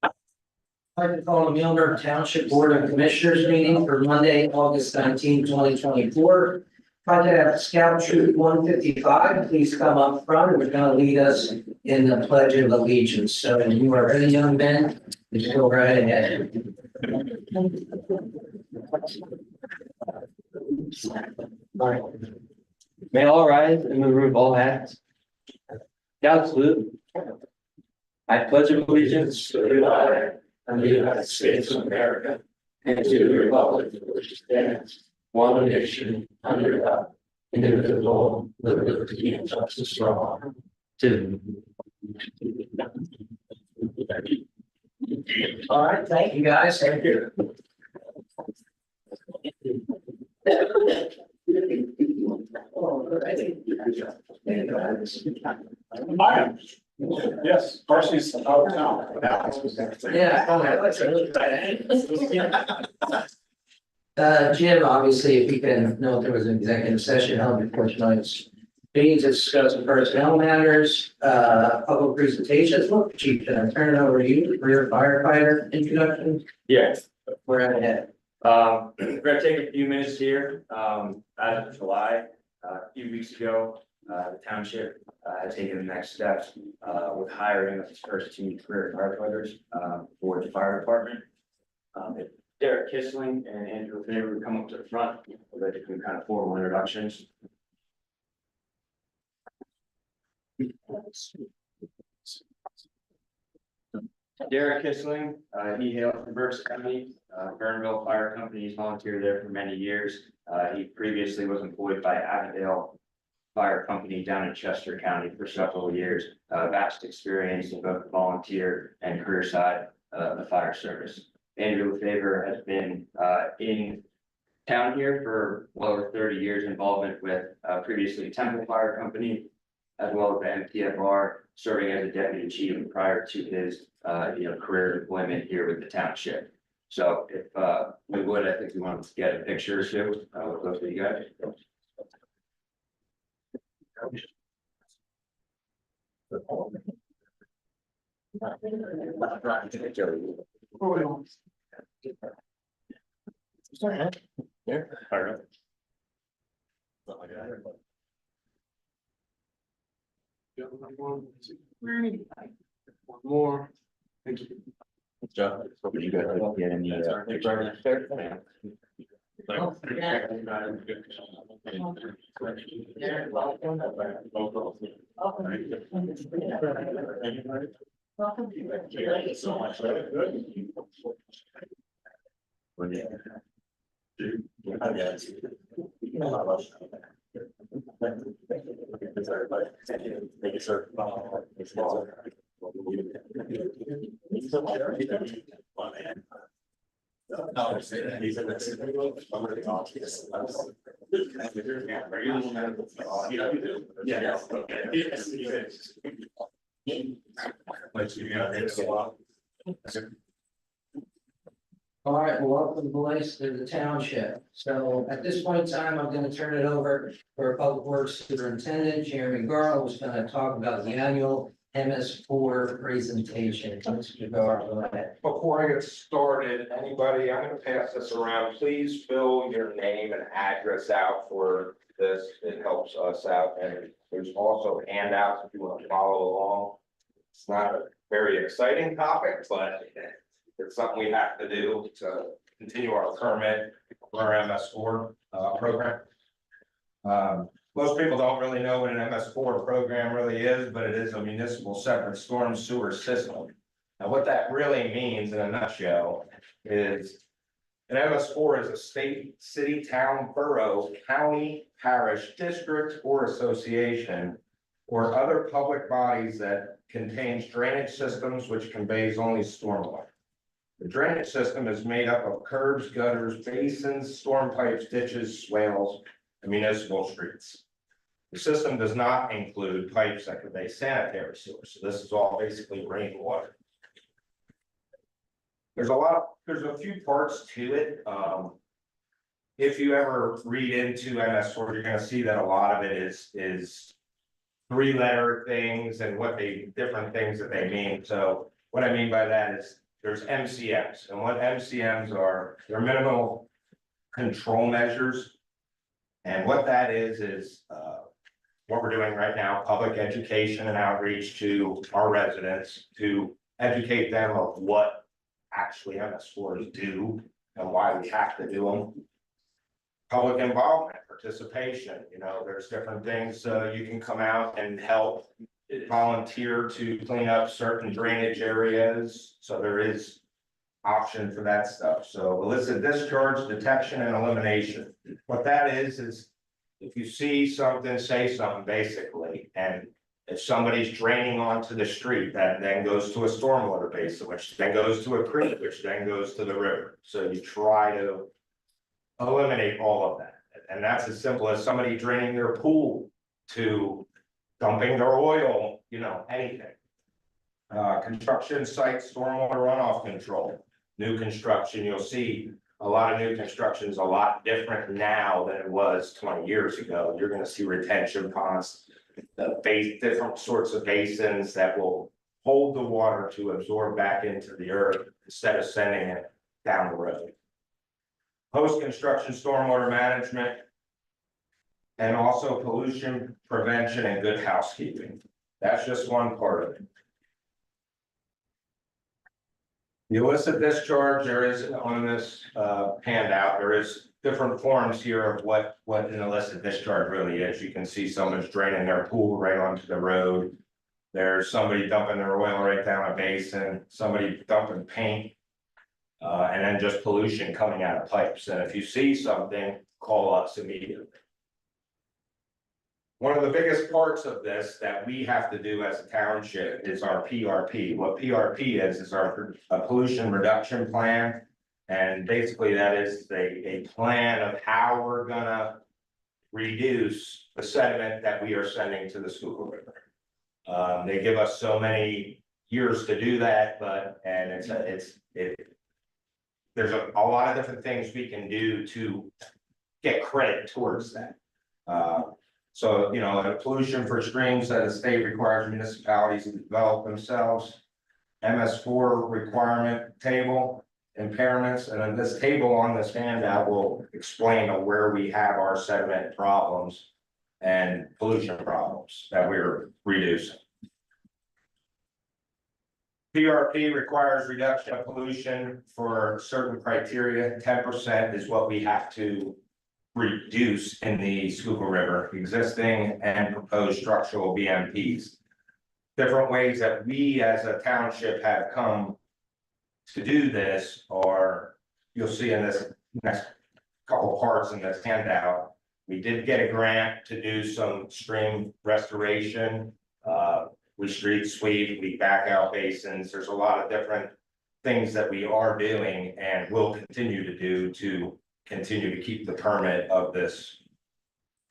I'd like to call the Muhlenberg Township Board of Commissioners meeting for Monday, August 19, 2024. If I could have Scout Troop 155, please come up front. We're going to lead us in the Pledge of Allegiance. So when you are ready, young men, just go right ahead. May all rise and remove all hats. Scout salute. I pledge allegiance to the flag of the United States of America and to the republic for which it stands, one nation, under God, indivisible, with liberty and justice for all. All right, thank you guys. Thank you. Yes, Darcy's out of town. Jim, obviously, if you can note, there was an executive session held before tonight's meeting to discuss personnel matters, public presentations. Look, Chief, can I turn it over to you for your firefighter introduction? Yes. We're ahead. We're gonna take a few minutes here. As of July, a few weeks ago, the township has taken the next steps with hiring of its first two career firefighters for the fire department. If Derek Kissling and Andrew Faber would come up to the front, we'll let you do kind of formal introductions. Derek Kissling, he hails from Berks County, Burnville Fire Company. He's volunteered there for many years. He previously was employed by Avondale Fire Company down in Chester County for several years. Vast experience in both the volunteer and career side of the fire service. Andrew Faber has been in town here for well over 30 years, involvement with previously Temple Fire Company, as well as the MTFR, serving as a deputy chief prior to his career employment here with the township. So if we would, I think we want to get a picture or two with both of you guys. One more. Thank you. Joe, hoping you guys will get any Thank you, sir. All right, well, welcome boys to the township. So at this point in time, I'm going to turn it over for Public Works Superintendent Jeremy Garl, who's going to talk about the annual MS4 presentation. Mr. Garl, go ahead. Before I get started, anybody, I'm gonna pass this around. Please fill your name and address out for this. It helps us out. And there's also handouts if you want to follow along. It's not a very exciting topic, but it's something we have to do to continue our permit for our MS4 program. Most people don't really know what an MS4 program really is, but it is a municipal separate storm sewer system. Now, what that really means in a nutshell is an MS4 is a state, city, town, borough, county, parish, district, or association, or other public bodies that contains drainage systems which conveys only stormwater. The drainage system is made up of curbs, gutters, basins, storm pipes, ditches, swales, and municipal streets. The system does not include pipes that convey sanitary sewers, so this is all basically rainwater. There's a few parts to it. If you ever read into MS4, you're going to see that a lot of it is three-letter things and different things that they mean. So what I mean by that is there's MCMs, and what MCMs are, they're minimal control measures. And what that is what we're doing right now, public education and outreach to our residents to educate them of what actually MS4s do and why we have to do them. Public involvement, participation, there's different things, you can come out and help volunteer to clean up certain drainage areas, so there is option for that stuff. So illicit discharge detection and elimination, what that is if you see something, say something basically, and if somebody's draining onto the street, that then goes to a stormwater basin, which then goes to a creek, which then goes to the river. So you try to eliminate all of that. And that's as simple as somebody draining their pool to dumping their oil, anything. Construction site stormwater runoff control, new construction, you'll see a lot of new constructions a lot different now than it was 20 years ago. You're gonna see retention ponds, different sorts of basins that will hold the water to absorb back into the earth instead of sending it down the road. Post-construction stormwater management, and also pollution prevention and good housekeeping. That's just one part of it. The illicit discharge, there is on this handout, there is different forms here of what an illicit discharge really is. You can see someone's draining their pool right onto the road. There's somebody dumping their oil right down a basin, somebody dumping paint. And then just pollution coming out of pipes. And if you see something, call us immediately. One of the biggest parts of this that we have to do as a township is our PRP. What PRP is our pollution reduction plan. And basically that is a plan of how we're gonna reduce the sediment that we are sending to the Schuylkill River. They give us so many years to do that, there's a lot of different things we can do to get credit towards that. So, the pollution for streams that the state requires municipalities to develop themselves. MS4 requirement table, impairments, and then this table on this handout will explain where we have our sediment problems and pollution problems that we're reducing. PRP requires reduction of pollution for certain criteria. 10% is what we have to reduce in the Schuylkill River, existing and proposed structural BMPs. Different ways that we as a township have come to do this are, you'll see in this next couple parts in this handout. We did get a grant to do some stream restoration. We street sweep, we back out basins. There's a lot of different things that we are doing and will continue to do to continue to keep the permit of this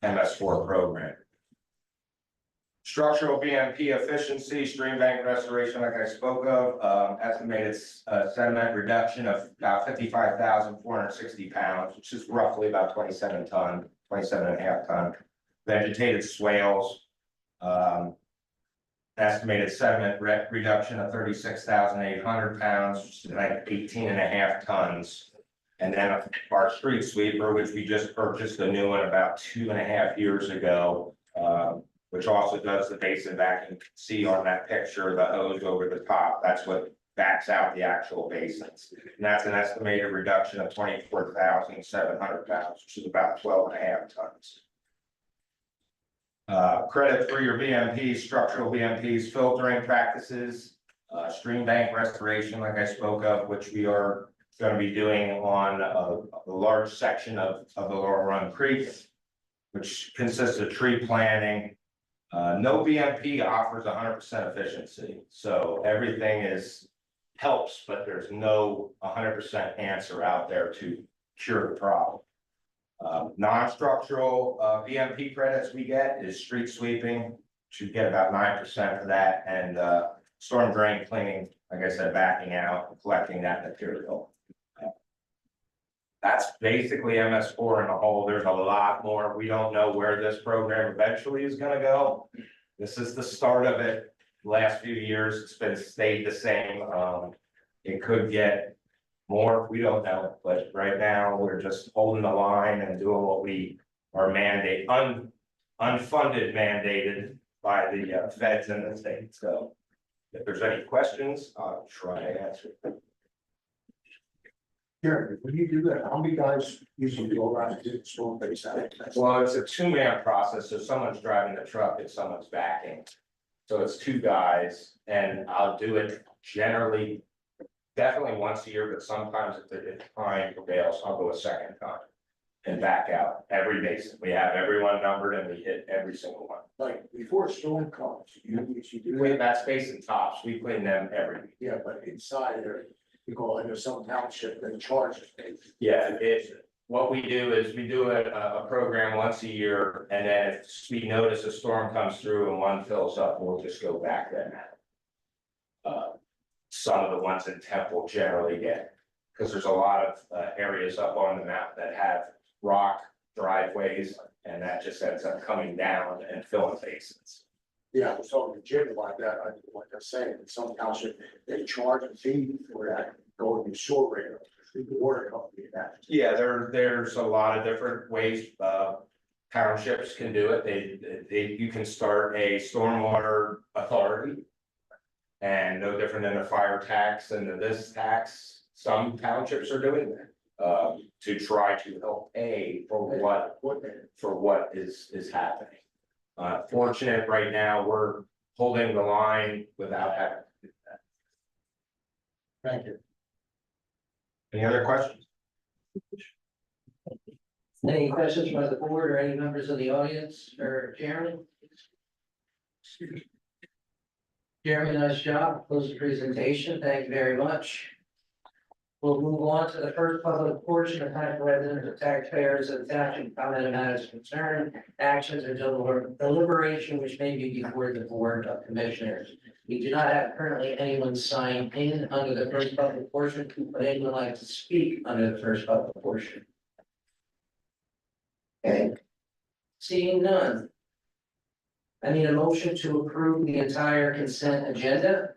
MS4 program. Structural BMP efficiency, stream bank restoration, like I spoke of, estimated sediment reduction of about 55,460 pounds, which is roughly about 27 and a half ton. Vegetated swales, estimated sediment reduction of 36,800 pounds, which is like 18 and a half tons. And then our street sweeper, which we just purchased a new one about 2.5 years ago, which also does the basin vac. You can see on that picture, the hose over the top, that's what backs out the actual basins. And that's an estimated reduction of 24,700 pounds, which is about 12 and a half tons. Credit for your BMPs, structural BMPs, filtering practices, stream bank restoration, like I spoke of, which we are going to be doing on a large section of the Laurel Run Creek, which consists of tree planting. No BMP offers 100% efficiency, so everything helps, but there's no 100% answer out there to cure the problem. Non-structural BMP credits we get is street sweeping, should get about 9% for that, and storm drain cleaning, like I said, backing out and collecting that material. That's basically MS4 in a whole. There's a lot more. We don't know where this program eventually is going to go. This is the start of it. Last few years, it's been stayed the same. It could get more, we don't know, but right now, we're just holding the line and doing what we are unfunded mandated by the feds and the state. So if there's any questions, I'll try to answer. Gary, when you do that, how many guys usually go around and do the storm base out? Well, it's a two-man process, so someone's driving the truck and someone's backing. So it's two guys, and I'll do it generally, definitely once a year, but sometimes if the time prevails, I'll go a second time. And back out every basin. We have everyone numbered and we hit every single one. Like, before a storm comes, you do Clean that, that's basin tops, we clean them every week. yeah, but inside there, you go into some township, they charge it. Yeah, what we do is we do a program once a year, and then if we notice a storm comes through and one fills up, we'll just go back then. Some of the ones in Temple generally get, because there's a lot of areas up on the map that have rock driveways, and that just ends up coming down and filling basins. Yeah, I was talking to Jim about that, like I said, in some township, they charge a fee for that, going to shore rate, the water company and that. Yeah, there's a lot of different ways, townships can do it, you can start a stormwater authority. And no different than a fire tax and this tax, some townships are doing that. To try to help pay for what is happening. Fortunate right now, we're holding the line without having to do that. Thank you. Any other questions? Any questions from the board or any members of the audience or Jeremy? Jeremy, nice job. Close the presentation. Thank you very much. We'll move on to the first public portion of time for residents or taxpayers of the township comment on matters of concern, actions or deliberation which may be before the board of commissioners. We do not have currently anyone signed in under the first public portion. Would anyone like to speak under the first public portion? Okay. Seeing none. I need a motion to approve the entire consent agenda.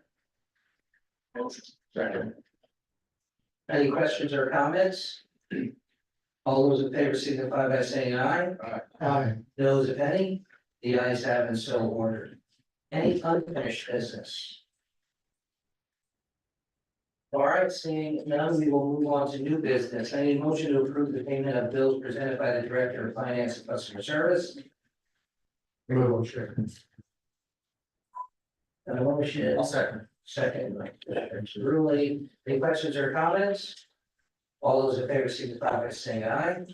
Motion. Second. Any questions or comments? All those in favor signify by saying aye. Aye. Those if any, the ayes have and so ordered. Any unfinished business? All right, seeing none, we will move on to new business. I need a motion to approve the payment of bills presented by the Director of Finance and Customer Service. Motion. A motion. I'll second. Second, by Commissioner Cerulli. Any questions or comments? All those in favor signify by saying aye.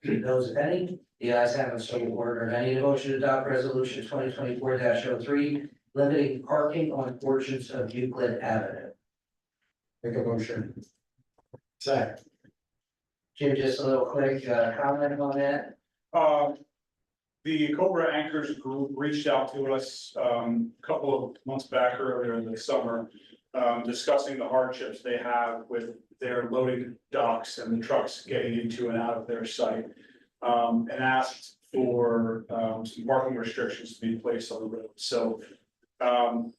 Those if any, the ayes have and so ordered. I need a motion to adopt resolution 2024-03, limiting parking on portions of Euclid Avenue. Make a motion. Second. Jim, just a little quick comment on that. The Cobra Anchors Group reached out to us a couple of months back earlier in the summer, discussing the hardships they have with their loading docks and the trucks getting into and out of their site. And asked for some parking restrictions to be placed on the road. So 5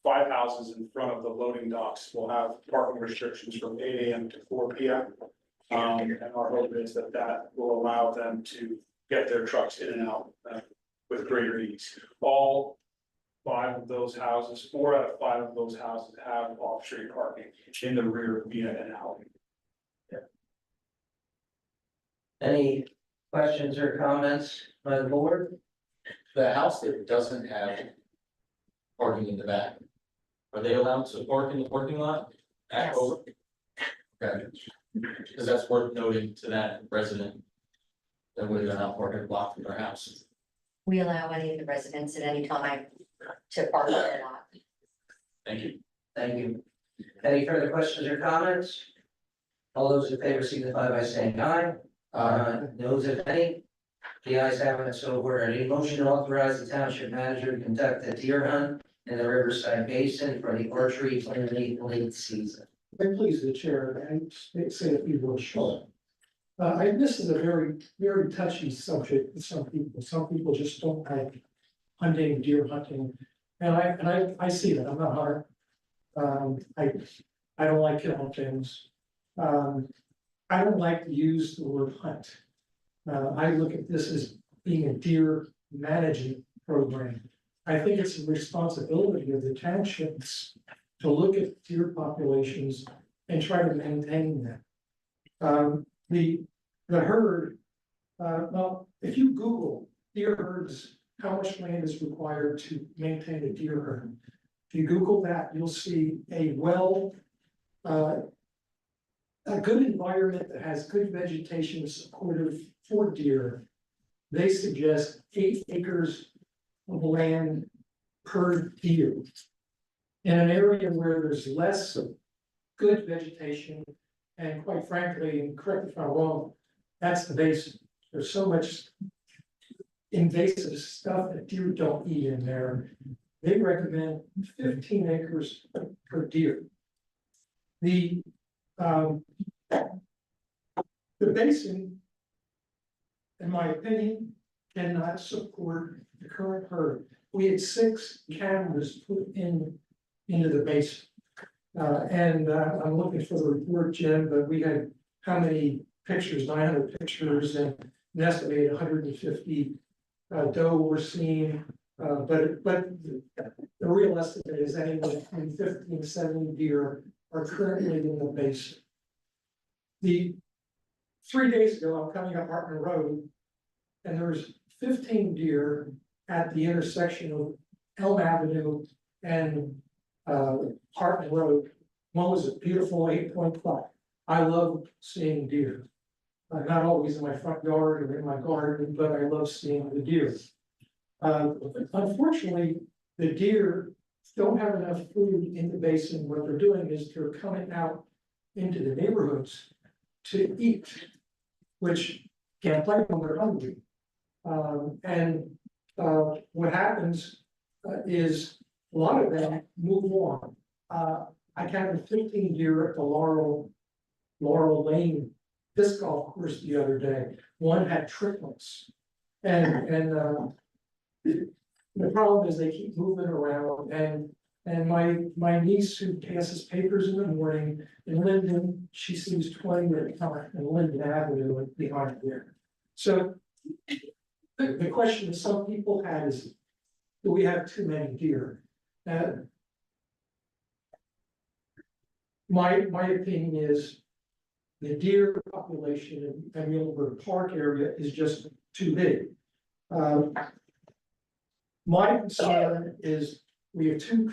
houses in front of the loading docks will have parking restrictions from 8 AM to 4 PM. And our hope is that that will allow them to get their trucks in and out with greater ease. All 5 of those houses, 4 out of 5 of those houses have off-street parking in the rear via an alley. Any questions or comments by the board? The house that doesn't have parking in the back, are they allowed to park in the parking lot? At over? Okay, because that's worth noting to that resident. That would have been out parking block from their house. We allow any of the residents at any time to park on their lot. Thank you. Thank you. Any further questions or comments? All those in favor signify by saying aye. Those if any, the ayes have it, so ordered. Any motion to authorize the township manager to conduct a deer hunt in the Riverside Basin for the archery tournament late season? Please, the chair, and say a few words short. This is a very touchy subject with some people. Some people just don't like hunting, deer hunting. And I see that, I'm not hard. I don't like killing things. I don't like to use the word hunt. I look at this as being a deer management program. I think it's a responsibility of the townships to look at deer populations and try to maintain them. The herd, well, if you Google deer herds, how much land is required to maintain a deer herd? If you Google that, you'll see a good environment that has good vegetation supportive for deer. They suggest 8 acres of land per deer. In an area where there's less good vegetation, and quite frankly, and correct me if I'm wrong, that's the basin. There's so much invasive stuff that deer don't eat in there. They recommend 15 acres per deer. The basin, in my opinion, cannot support the current herd. We had 6 cameras put into the basin. I'm looking for the report, Jim, but we had how many pictures, 900 pictures, and an estimated 150 doe were seen. But the real estimate is anywhere between 50 and 70 deer are currently in the basin. 3 days ago, I'm coming up Hartman Road, and there's 15 deer at the intersection of Elm Avenue and Hartman Road. One was a beautiful 8.5. I love seeing deer. Not always in my front yard or in my garden, but I love seeing the deer. Unfortunately, the deer don't have enough food in the basin. What they're doing is they're coming out into the neighborhoods to eat, which can't play when they're hungry. What happens is a lot of them move on. I counted 15 deer at the Laurel Lane disc golf course the other day. One had triplets, and the problem is they keep moving around. And my niece, who passes papers in the morning in Linden, she sees 20 at a time in Linden Avenue and behind there. So the question that some people had is, do we have too many deer? My opinion is the deer population in Muhlenberg Park area is just too big. My concern is we have two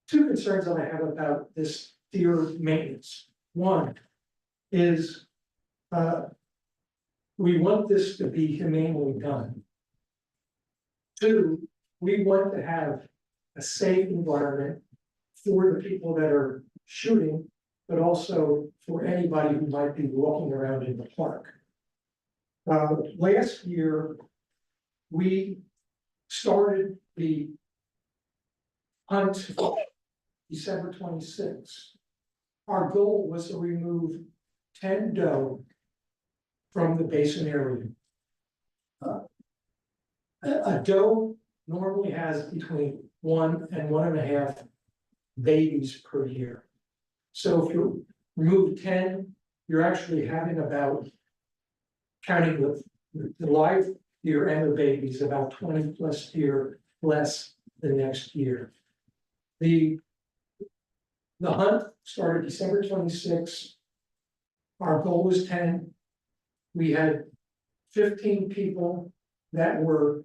concerns that I have about this deer maintenance. One is we want this to be humanely done. 2, we want to have a safe environment for the people that are shooting, but also for anybody who might be walking around in the park. Last year, we started the hunt December 26th. Our goal was to remove 10 doe from the basin area. A doe normally has between 1 and 1.5 babies per year. So if you remove 10, you're actually having about, counting the live deer and the babies, about 20 plus deer less the next year. The hunt started December 26th. Our goal was 10. We had 15 people that were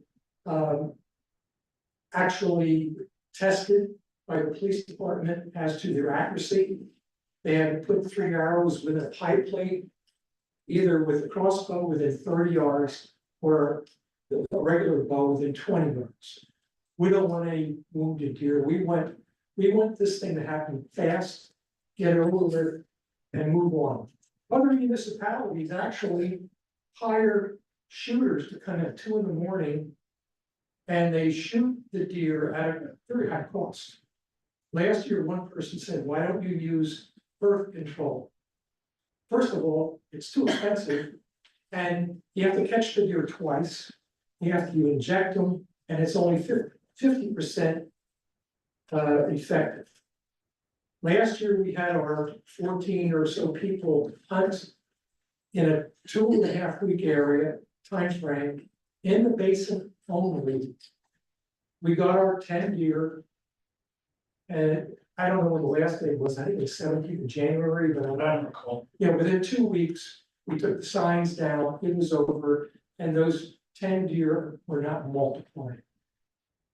actually tested by the police department as to their accuracy. They had to put 3 arrows with a pipe plate, either with a crossbow within 30 yards or a regular bow within 20 yards. We don't want any wounded deer. We want this thing to happen fast, get over with it, and move on. Other municipalities actually hire shooters to come at 2 in the morning, and they shoot the deer at a very high cost. Last year, one person said, "Why don't you use birth control?" First of all, it's too expensive, and you have to catch the deer twice. You have to inject them and it's only 50% effective. Last year, we had our 14 or so people hunt in a 2.5 week area time frame in the basin only. We got our 10 deer. And I don't know when the last day was, I think it was 17th of January, but I don't recall. Yeah, within 2 weeks, we took the signs down, it was over, and those 10 deer were not multiplying.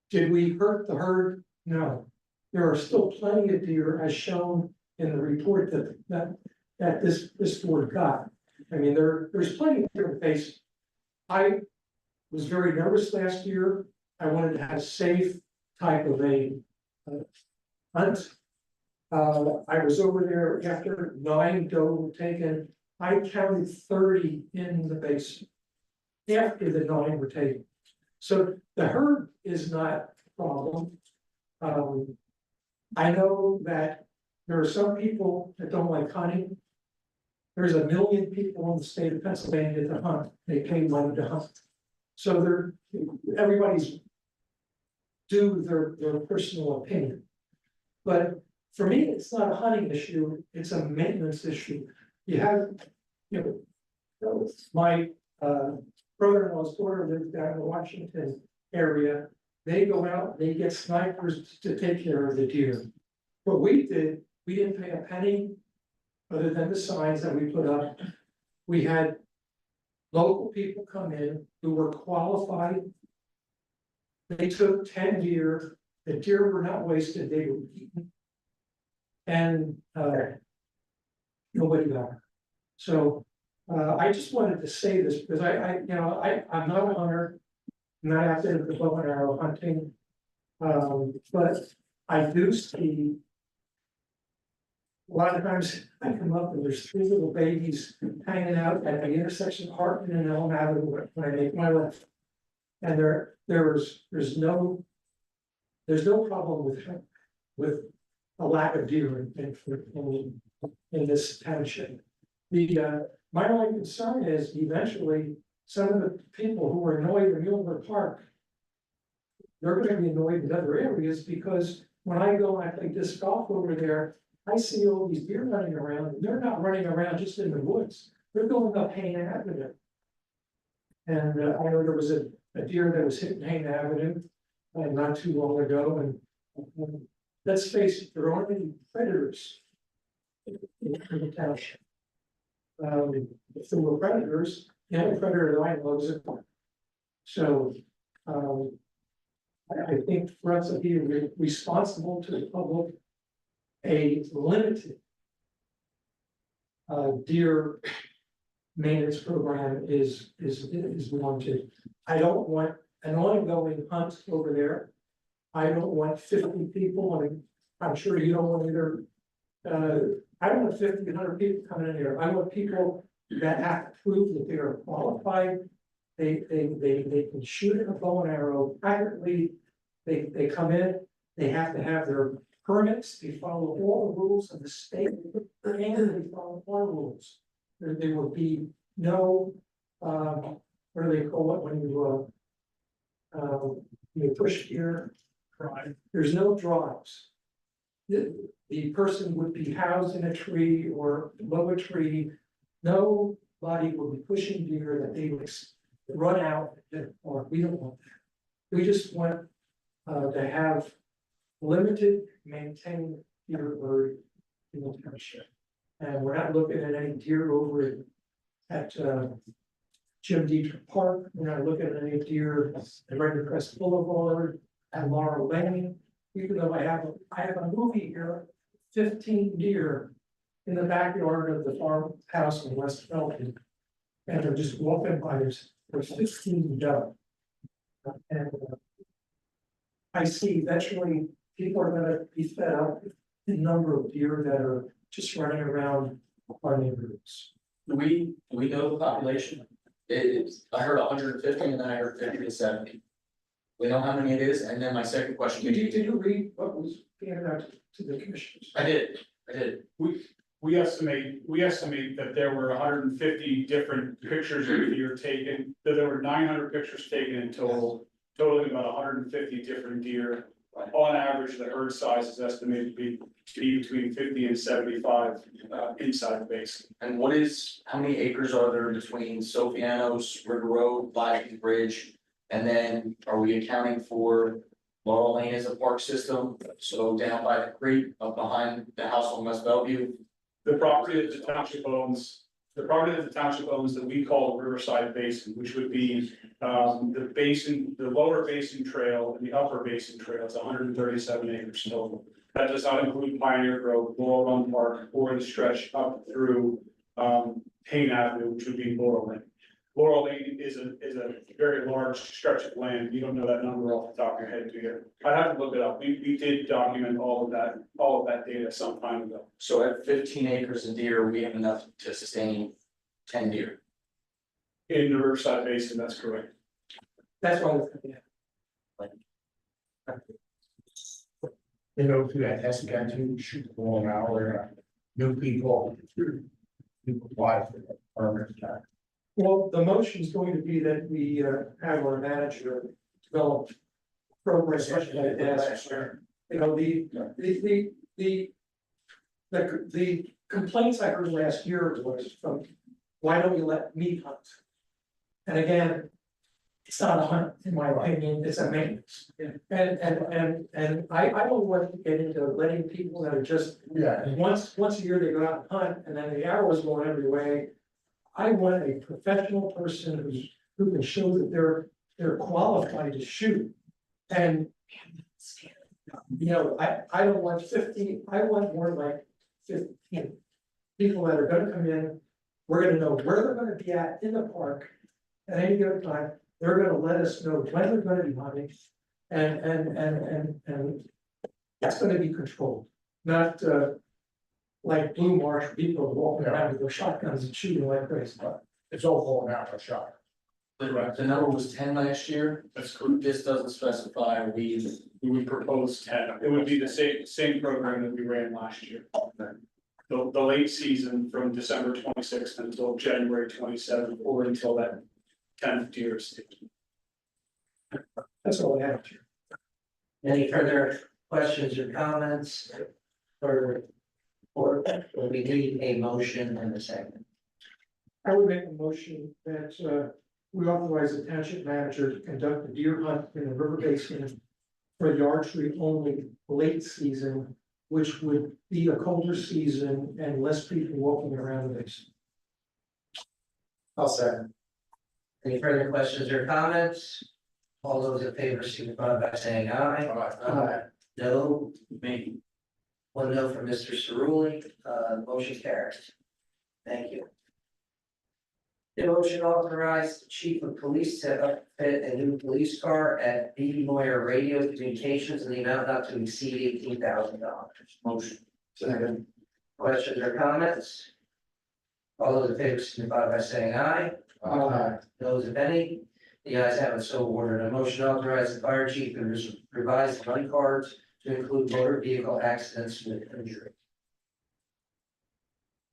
Did we hurt the herd? No. There are still plenty of deer, as shown in the report that this board got. I mean, there's plenty of deer in the basin. I was very nervous last year. I wanted to have a safe type of a hunt. I was over there after 9 doe were taken. I counted 30 in the basin after the 9 were taken. So the herd is not a problem. I know that there are some people that don't like hunting. There's 1 million people in the state of Pennsylvania that hunt. They pay money to hunt. So everybody's due their personal opinion. But for me, it's not a hunting issue, it's a maintenance issue. You have, my brother-in-law's daughter lives down in the Washington area. They go out, they get snipers to take care of the deer. What we did, we didn't pay a penny other than the signs that we put up. We had local people come in who were qualified. They took 10 deer, the deer were not wasted, they were eaten. And nobody got hurt. So I just wanted to say this because I'm not a hunter, I'm not out there with the bow and arrow hunting. But I do see a lot of times I come up and there's 3 little babies hanging out at the intersection of Hartman and Elm Avenue when I make my left. And there's no problem with a lack of deer in this township. My only concern is eventually some of the people who are annoyed in Muhlenberg Park, they're gonna be annoyed in other areas because when I go and I play disc golf over there, I see all these deer running around, and they're not running around just in the woods, they're going up Hayne Avenue. And I know there was a deer that was hitting Hayne Avenue not too long ago, and let's face it, there aren't any predators in the township. If there were predators, the only predator that I know is a deer. So I think for us to be responsible to the public, a limited deer maintenance program is warranted. I don't want an ongoing hunt over there. I don't want 50 people, and I'm sure you don't want either. I don't want 50, 100 people coming in here. I want people that have to prove that they are qualified. They can shoot a bow and arrow accurately. They come in, they have to have their permits, they follow all the rules of the state, and they follow our rules. There will be no, what do they call it when you push here? There's no drives. The person would be housed in a tree or below a tree. Nobody will be pushing deer that they would run out, or we don't want that. We just want to have limited, maintained deer herd in the township. And we're not looking at any deer over at Jim Dietrich Park. We're not looking at any deer at Red Crest Boulevard, at Laurel Lane. Even though I have a movie here, 15 deer in the backyard of the farmhouse in West Felton. And they're just walking by, there's 15 doe. And I see eventually people are gonna be fed up with the number of deer that are just running around our neighborhoods. Do we know the population? I heard 150 and then I heard 50 to 70. We know how many it is, and then my second question. Did you read what was handed out to the commissioners? I did. We estimate that there were 150 different pictures of deer taken, that there were 900 pictures taken in total. totaling about 150 different deer. On average, the herd size is estimated to be between 50 and 75 inside the basin. And how many acres are there between Sofianos, River Road, Black Bridge? And then are we accounting for Laurel Lane as a park system? So down by the creek, up behind the house on West Bellevue? The property that the township owns, that we call the Riverside Basin, which would be the basin, the lower basin trail and the upper basin trail, it's 137 acres total. That does not include Pioneer Grove, Laurel Run Park, or the stretch up through Payne Avenue, which would be Laurel Lane. Laurel Lane is a very large stretch of land. You don't know that number off the top of your head, do you? I'd have to look it up. We did document all of that data some time ago. So at 15 acres of deer, we have enough to sustain 10 deer. In the Riverside Basin, that's correct. That's why, yeah. You know, through that test, got to shoot the ball now, where new people apply for the permit. Well, the motion is going to be that we have our manager develop programs such like that. You know, the complaints I heard last year was from, why don't you let me hunt? And again, it's not a hunt, in my opinion, it's a maintenance. And I don't want to get into letting people that are just, once a year they go out and hunt, and then the arrows going every way. I want a professional person who can show that they're qualified to shoot. And you know, I don't want 50, I want more like 15 people that are gonna come in. We're gonna know where they're gonna be at in the park at any given time. They're gonna let us know when they're gonna be hunting. And that's gonna be controlled, not like Blue Marsh, people walking around with their shotguns and shooting like crazy. It's all going out for shot. The number was 10 last year. That's correct. This doesn't specify, we We propose 10. It would be the same program that we ran last year. The late season from December 26th until January 27th, or until that 10th deer is taken. That's all I have. Any further questions or comments? Or we need a motion and a second. I would make a motion that we authorize the township manager to conduct a deer hunt in the river basin for the archery only late season, which would be a colder season and less people walking around the basin. I'll second. Any further questions or comments? All those in favor signify by saying aye. Aye. No, me. one no from Mr. Cerulli, motion carries. Thank you. The motion authorized the chief of police to outfit a new police car at B. Moyer Radio Communications in the amount not to exceed $18,000. Motion. Second. Questions or comments? All those in favor signify by saying aye. Aye. Those if any, the ayes have it, so ordered. A motion authorized the fire chief to revise the gun cards to include motor vehicle accidents with injury.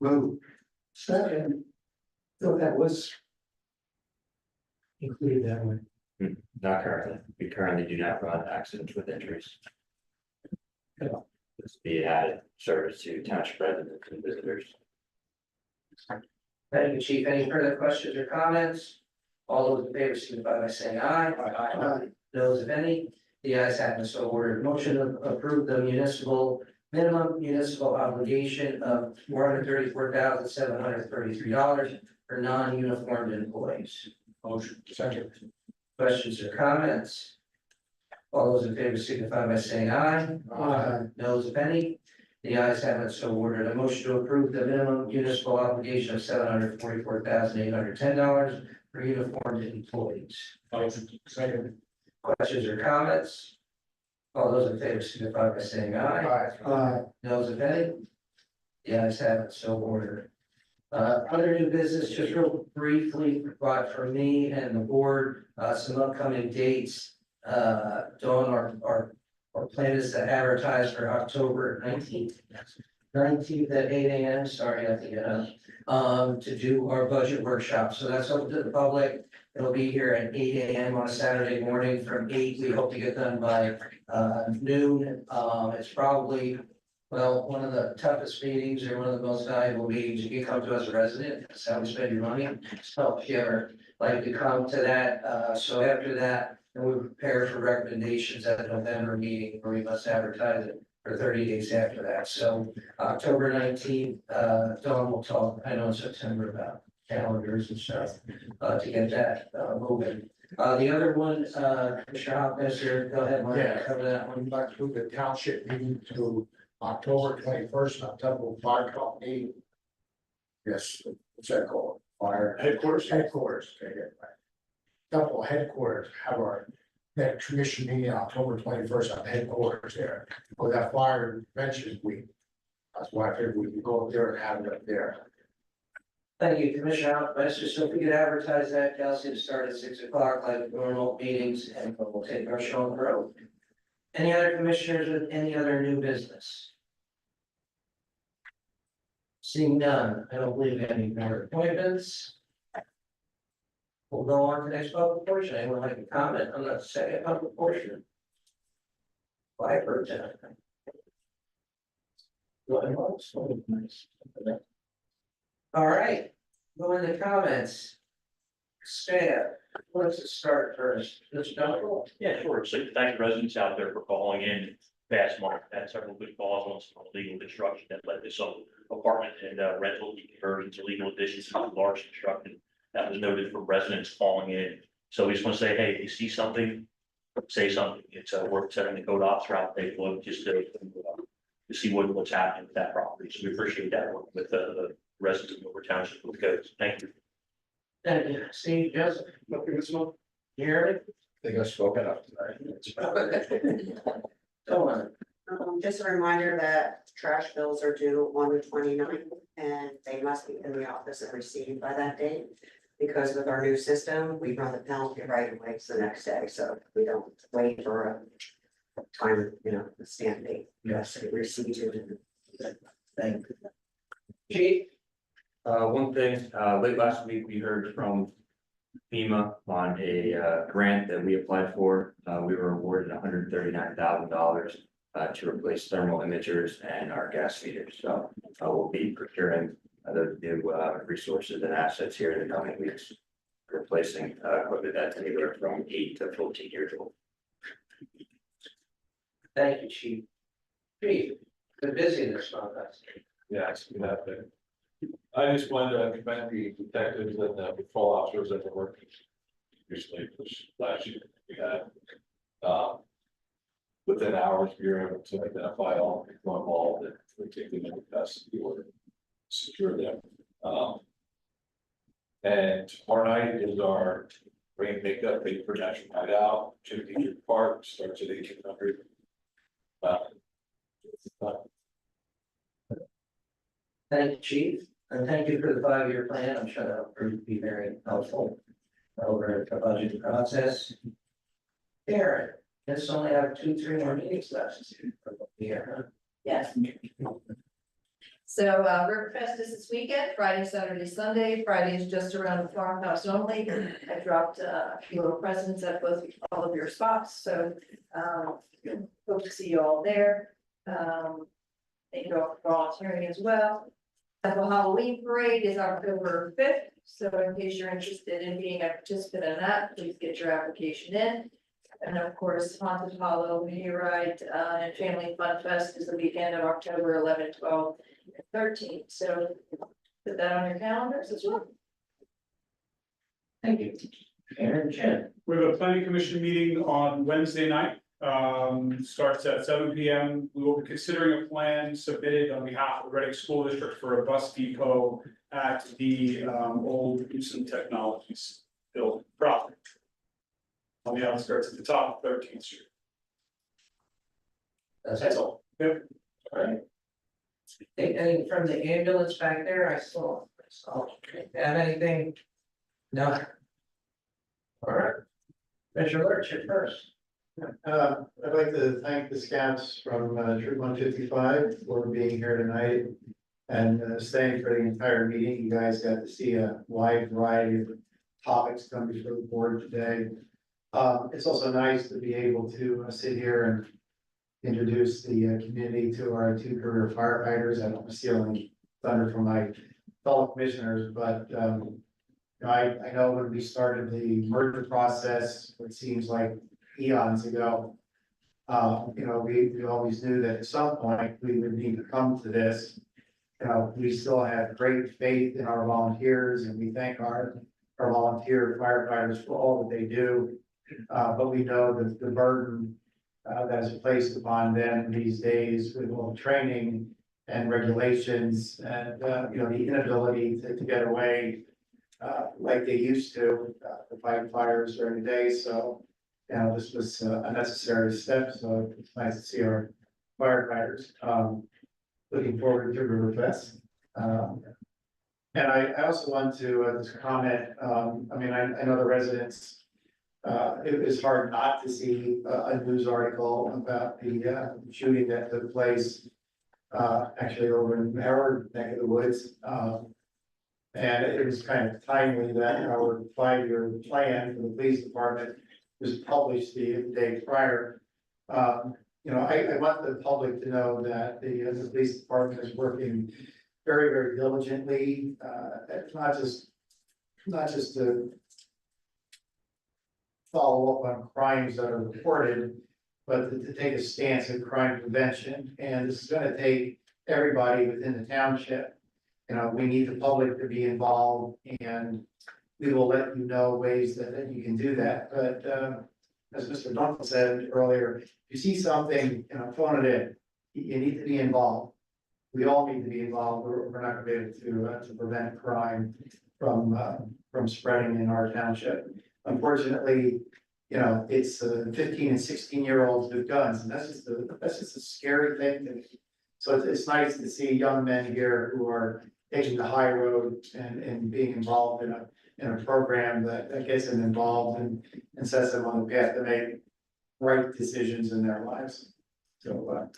Move. Second. Thought that was included that way. Not currently. We currently do not run accidents with injuries. This be added service to township residents and visitors. Thank you, chief. Any further questions or comments? All those in favor signify by saying aye. Aye. Those if any, the ayes have it, so ordered. Motion to approve the minimum municipal obligation of $434,733 for non-uniformed employees. Motion. Second. Questions or comments? All those in favor signify by saying aye. Aye. Those if any, the ayes have it, so ordered. A motion to approve the minimum municipal obligation of $744,810 for uniformed employees. Motion. Second. Questions or comments? All those in favor signify by saying aye. Aye. Those if any? The ayes have it, so ordered. Other new business, just real briefly, provide for me and the board, some upcoming dates. Dawn, our plan is to advertise for October 19th. 19th at 8 AM, sorry, I have to get up, to do our budget workshop. So that's open to the public. It'll be here at 8 a.m. on a Saturday morning from 8. We hope to get done by noon. It's probably, well, one of the toughest meetings or one of the most valuable meetings. You can come to as a resident. That's how we spend your money. So if you ever like to come to that, so after that, and we prepare for recommendations at the November meeting where we must advertise it for 30 days after that. So October 19th, Dawn will talk, I know in September, about calendars and stuff, to get that moving. The other one, Commissioner Hopkins, here, go ahead, Mark, Yeah. cover that one. We'd like to move the township meeting to October 21st, October Fire Company. Yes, what's that called? Fire Headquarters? Headquarters, okay, yeah, right. Temple headquarters, have our next commission meeting October 21st at the headquarters there, for that fire prevention week. That's why I figured we could go up there and have it up there. Thank you, Commissioner Hopkins. So if we could advertise that, Kelsey, to start at 6 o'clock like normal meetings, and we'll take our show on the road. Any other commissioners with any other new business? Seeing none, I don't believe any more appointments. We'll go on to the next public portion. Anyone like to comment on the second public portion? Five for 10. All right, go into comments. Staff, let's start first. Mr. Dunkel? Yeah, sure. So thank the residents out there for calling in past month. Had several good calls on some illegal construction that led to some apartment and rental conversions, illegal additions, to large construction. That was noted from residents calling in. So we just want to say, hey, if you see something, say something. It's worth setting the code officer out, take a look, just to see what's happening with that property. So we appreciate that work with the residents of Muhlenberg Township with the codes. Thank you. Thank you. Steve, Joseph? Nothing this month? You hear me? I think I spoke enough tonight. Go on. Just a reminder that trash bills are due on the 29th, and they must be in the office and received by that date. Because with our new system, we run the penalty right away, it's the next day, so we don't wait for a time, the stamp date. Yes. We receive it. Thank you. Chief? One thing, late last week, we heard from FEMA on a grant that we applied for. We were awarded $139,000 to replace thermal imagers and our gas meters. So we'll be procuring the new resources and assets here in the coming weeks, replacing equipment that's anywhere from 8 to 14 years old. Thank you, Chief. Chief, the busyness on us. Yeah, it's been that big. I just wanted to commend the detectives and the patrol officers that were working recently, which last year we had. Within hours, we were able to identify all the people involved and we take them into custody or secure them. And tomorrow night is our rain makeup, paid for National Night Out, Chimney Park, starts at 1800. Thank you, Chief, and thank you for the 5-year plan. I'm sure that'll prove to be very helpful over the budget process. Karen, let's only have 2-3 more meetings left here. Yes. So Riverfest is this weekend, Friday, Saturday, Sunday. Friday is just around the farmhouse only. I dropped a few little presents at all of your spots, so hope to see you all there. Thank you all for volunteering as well. The Halloween parade is October 5th, so in case you're interested in being a participant in that, please get your application in. And of course, Haunted Hollow Hayride and Family Fun Fest is the weekend of October 11, 12, and 13. So put that on your calendars as well. Thank you. Aaron, Jen. We have a planning commission meeting on Wednesday night. Starts at 7 p.m. We will be considering a plan submitted on behalf of the Reading School District for a bus depot at the old Houston Technologies building property on the outskirts at the top of 13th Street. That's all. Yep. All right. Anything from the ambulance back there? I saw. Have anything? No. All right. Mr. Lurch, you're first. I'd like to thank the scouts from Troop 155 for being here tonight and staying for the entire meeting. You guys got to see a wide variety of topics come before the board today. It's also nice to be able to sit here and introduce the community to our two career firefighters. I don't want to steal any thunder from my fellow commissioners, but I know when we started the merger process, it seems like eons ago. We always knew that at some point we would need to come to this. We still have great faith in our volunteers, and we thank our volunteer firefighters for all that they do. But we know that the burden that is placed upon them these days with all the training and regulations and, the inability to get away like they used to fight fires during the day. So, this was a necessary step. So it's nice to see our firefighters. Looking forward to Riverfest. And I also want to just comment, I know the residents, it was hard not to see a news article about the shooting that took place actually over in our neck of the woods. And it was kind of timely that our 5-year plan for the police department was published the day prior. I want the public to know that the police department is working very, very diligently, not just to follow up on crimes that are reported, but to take a stance in crime prevention. And this is gonna take everybody within the township. We need the public to be involved, and we will let you know ways that you can do that. But as Mr. Duncan said earlier, if you see something, phone it in. You need to be involved. We all need to be involved. We're not gonna be able to prevent crime from spreading in our township. Unfortunately, it's 15 and 16-year-olds with guns, and that's just a scary thing to me. So it's nice to see young men here who are taking the high road and being involved in a program that gets them involved and sets them on the path to make right decisions in their lives. So,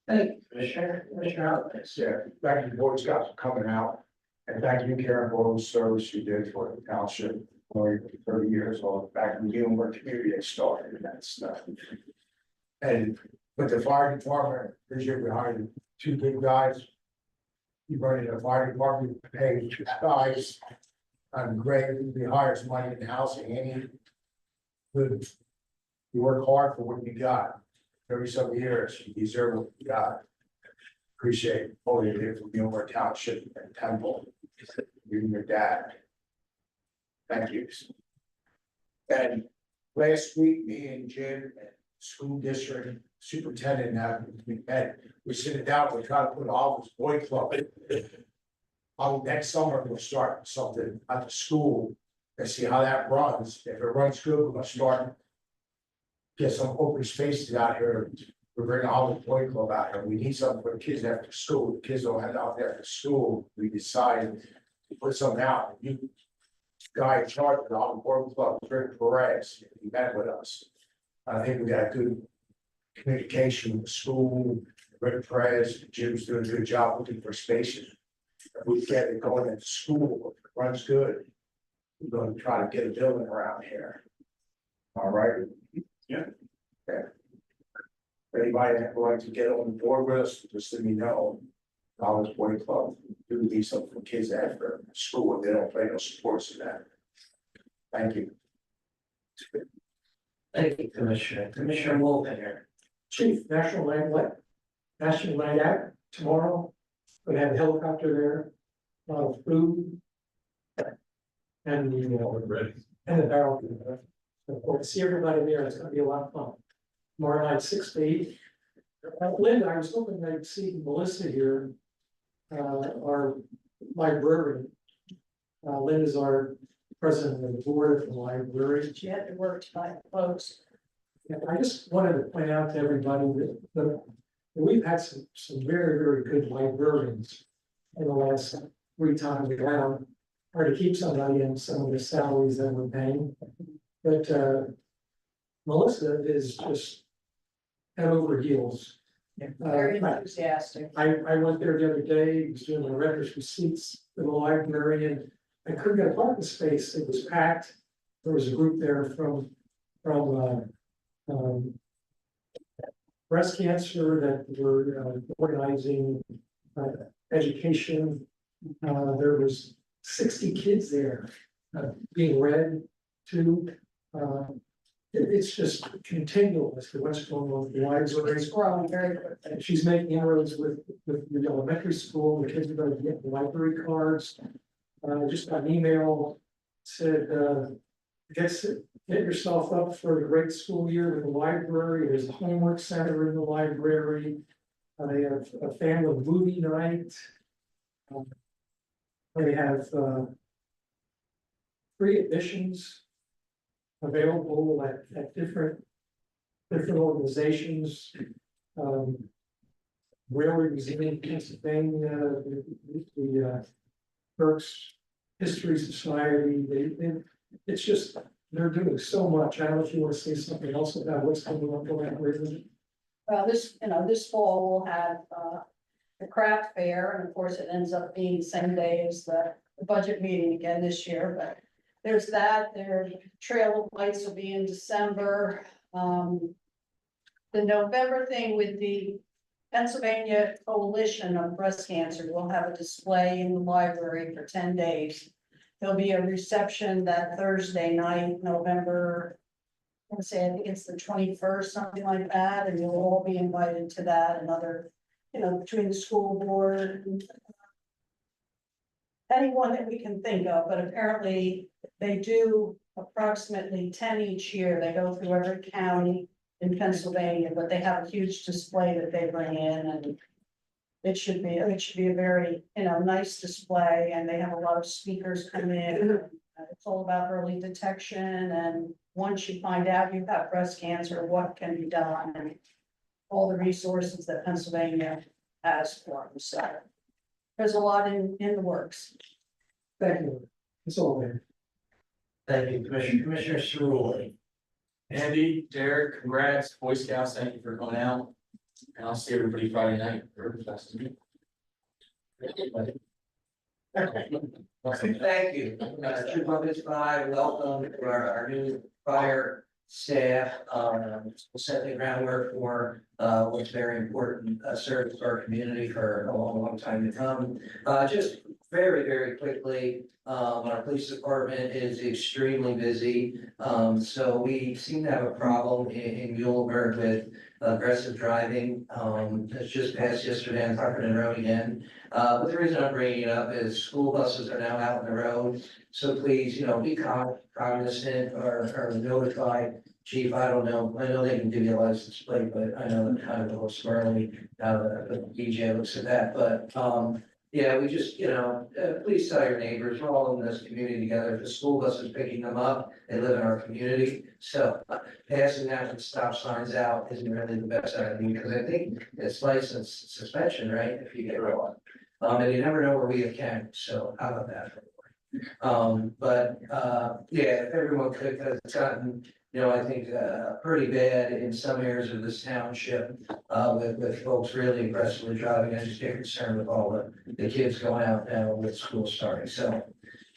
Thank you, Commissioner Hopkins. Yeah, thank you, Boy Scouts, for coming out. And thank you, Karen, for all the service you did for the township for 30 years, all back in the Muhlenberg community that started and that stuff. And with the fire department, this year we hired 2 good guys. You run in the fire department, pay 2 guys. Greg, we hire somebody in housing, any good. You work hard for what you got. Every some years, you deserve what you got. Appreciate all you did for Muhlenberg Township and Temple, you and your dad. Thank you. And last week, me and Jim and school district superintendent we met, we're sitting down, we're trying to put all this boy club. Next summer, we'll start something at the school and see how that runs. If it runs good, we're gonna start. Get some open spaces out here. We're bringing all the boy club out here. We need something for the kids after school. The kids don't have out there after school. We decided to put something out. You guy in charge of all the boy club, Rick Perez, he met with us. I think we got good communication with the school. Rick Perez, Jim's doing a good job looking for spaces. If we get it going at school, if it runs good, we're going to try to get a building around here. All right. Yeah. Okay. Anybody that would like to get on board with us, just let me know. College Boy Club, do need something for kids after school, and they don't play no sports in that. Thank you. Thank you, Commissioner. Commissioner Wolfen here. Chief, National Night Out tomorrow. We have a helicopter there, a lot of food. And Ready. and the barrel. So we'll see everybody there. It's gonna be a lot of fun. Tomorrow night, 6 to 8. Linda, I was hoping I'd see Melissa here. Our librarian. Linda's our president of the board of the library. She had to work tonight, folks. And I just wanted to point out to everybody that we've had some very, very good librarians in the last 3 times around. Hard to keep somebody in some of the salaries that we're paying. But Melissa is just head over heels. Very enthusiastic. I went there the other day, was doing the records receipts for the library, and I couldn't get a parking space, it was packed. There was a group there from, um, breast cancer that were organizing, education. There was 60 kids there, being read to. It's just continual as to what's going on with the library. It's growing very quickly. And she's making inroads with the elementary school, the kids are gonna get library cards. Just got an email, said, get yourself up for a great school year with the library, there's a homework center in the library. They have a family movie night. They have, free admissions available at different organizations. Railroad Museum in Pennsylvania, the Berks History Society, it's just, they're doing so much. I don't know if you want to say something else about what's coming up on that region. Well, this fall we'll have, the craft fair, and of course it ends up being the same day as the budget meeting again this year, but there's that, there's Trail of Lights will be in December. The November thing with the Pennsylvania Coalition of Breast Cancer, we'll have a display in the library for 10 days. There'll be a reception that Thursday night, November, I think it's the 21st, something like that, and you'll all be invited to that, and other, between the school board and anyone that we can think of, but apparently they do approximately 10 each year. They go through every county in Pennsylvania, but they have a huge display that they bring in, and it should be a very, nice display, and they have a lot of speakers come in. It's all about early detection, and once you find out you have breast cancer, what can be done, and all the resources that Pennsylvania has for them. So there's a lot in the works. Thank you. It's all there. Thank you, Commissioner Cerulli. Andy, Derek, congrats, Boy Scouts, thank you for coming out. And I'll see everybody Friday night. Thank you. Troop Office 5, welcome to our new fire staff. We'll set the groundwork for what's very important service to our community for a long time to come. Just very quickly, our police department is extremely busy. So we seem to have a problem in Muhlenberg with aggressive driving. It's just passed yesterday on Tuckerton Road again. But the reason I'm bringing it up is school buses are now out on the road. So please, be cognizant or notify chief. I don't know. I know they can give you a license plate, but I know they're kind of a little swirly now that the DJ looks at that. But yeah, we just, please tell your neighbors, we're all in this community together. If the school bus is picking them up, they live in our community. So passing that with stop signs out isn't really the best idea, because I think it's license suspension, right? If you get one. And you never know where we have cameras, so how about that? Yeah, if everyone could, because it's gotten, I think, pretty bad in some areas of this township, with folks really aggressively driving. I just get concerned with all the kids going out now with school starting. So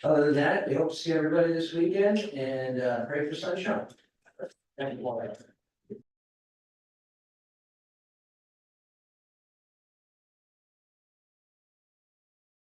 other than that, we hope to see everybody this weekend and pray for sunshine. Thank you all.